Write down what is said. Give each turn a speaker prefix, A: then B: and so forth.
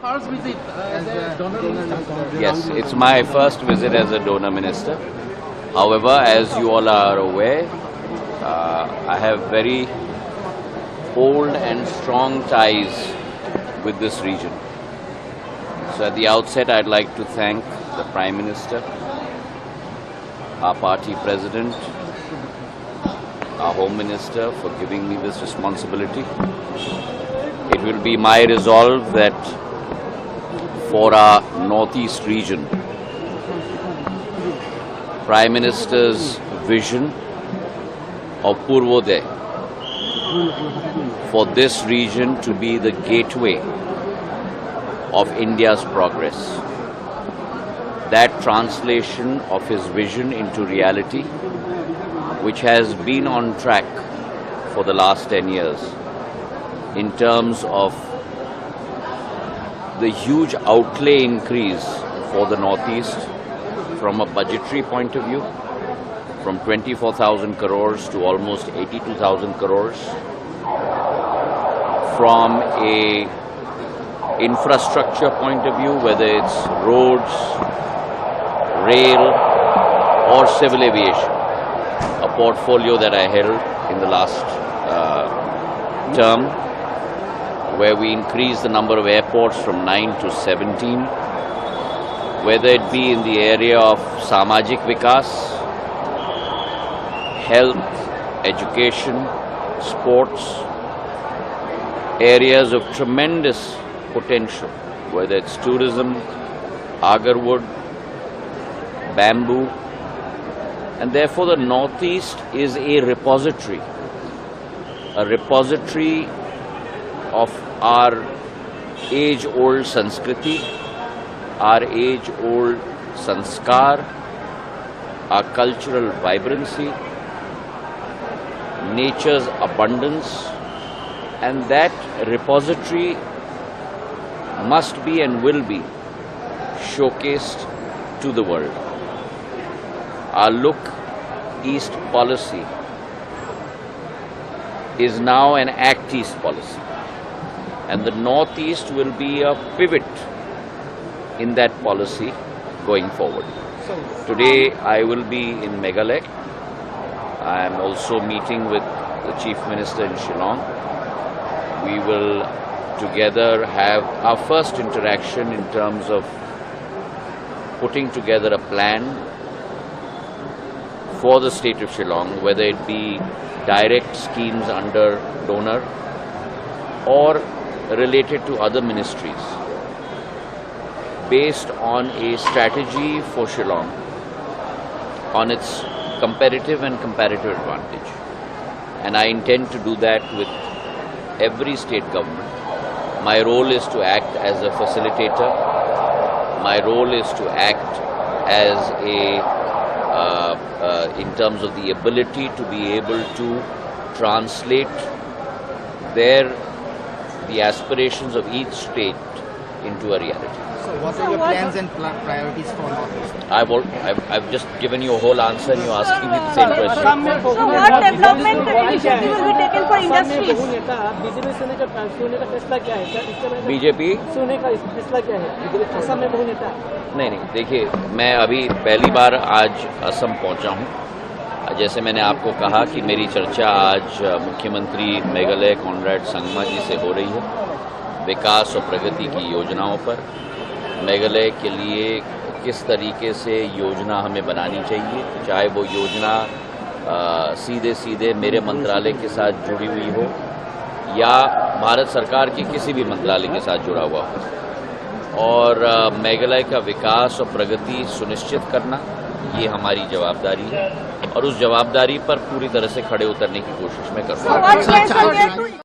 A: first visit as a donor minister?
B: Yes, it's my first visit as a donor minister. However, as you all are aware, I have very old and strong ties with this region. So at the outset, I'd like to thank the Prime Minister, our party president, our Home Minister for giving me this responsibility. It will be my resolve that for our Northeast region, Prime Minister's vision of Purvodaya for this region to be the gateway of India's progress. That translation of his vision into reality, which has been on track for the last 10 years in terms of the huge outlay increase for the Northeast from a budgetary point of view, from 24,000 crores to almost 82,000 crores, from a infrastructure point of view, whether it's roads, rail or civil aviation, a portfolio that I held in the last term, where we increased the number of airports from 9 to 17, whether it be in the area of Samajik Vikas, health, education, sports, areas of tremendous potential, whether it's tourism, agarwood, bamboo, and therefore the Northeast is a repository of our age-old Sanskriti, our age-old Sanskar, our cultural vibrancy, nature's abundance, and that repository must be and will be showcased to the world. Our Look East policy is now an Act East policy, and the Northeast will be a pivot in that policy going forward. Today I will be in Meghalaya. I am also meeting with the Chief Minister in Shillong. We will together have our first interaction in terms of putting together a plan for the state of Shillong, whether it be direct schemes under donor or related to other ministries, based on a strategy for Shillong on its competitive and comparative advantage. And I intend to do that with every state government. My role is to act as a facilitator. My role is to act as in terms of the ability to be able to translate the aspirations of each state into a reality.
C: So what are your plans and priorities for Northeast?
B: I've just given you a whole answer and you're asking me the same question.
D: So what development initiative will be taken for industries?
B: BJP नहीं, देखिए मैं अभी पहली बार आज असम पहुंचा हूं। जैसे मैंने आपको कहा कि मेरी चर्चा आज मुख्यमंत्री मेघालय कॉनराड संगमा जी से हो रही है विकास और प्रगति की योजनाओं पर। मेघालय के लिए किस तरीके से योजना हमें बनानी चाहिए, चाहे वो योजना सीधे मेरे मंत्रालय के साथ जुड़ी हुई हो या भारत सरकार के किसी भी मंत्रालय के साथ जुड़ा हुआ हो, और मेघालय का विकास और प्रगति सुनिश्चित करना ये हमारी जवाबदारी है, और उस जवाबदारी पर पूरी तरह से खड़े उतरने की कोशिश मैं करूँगा।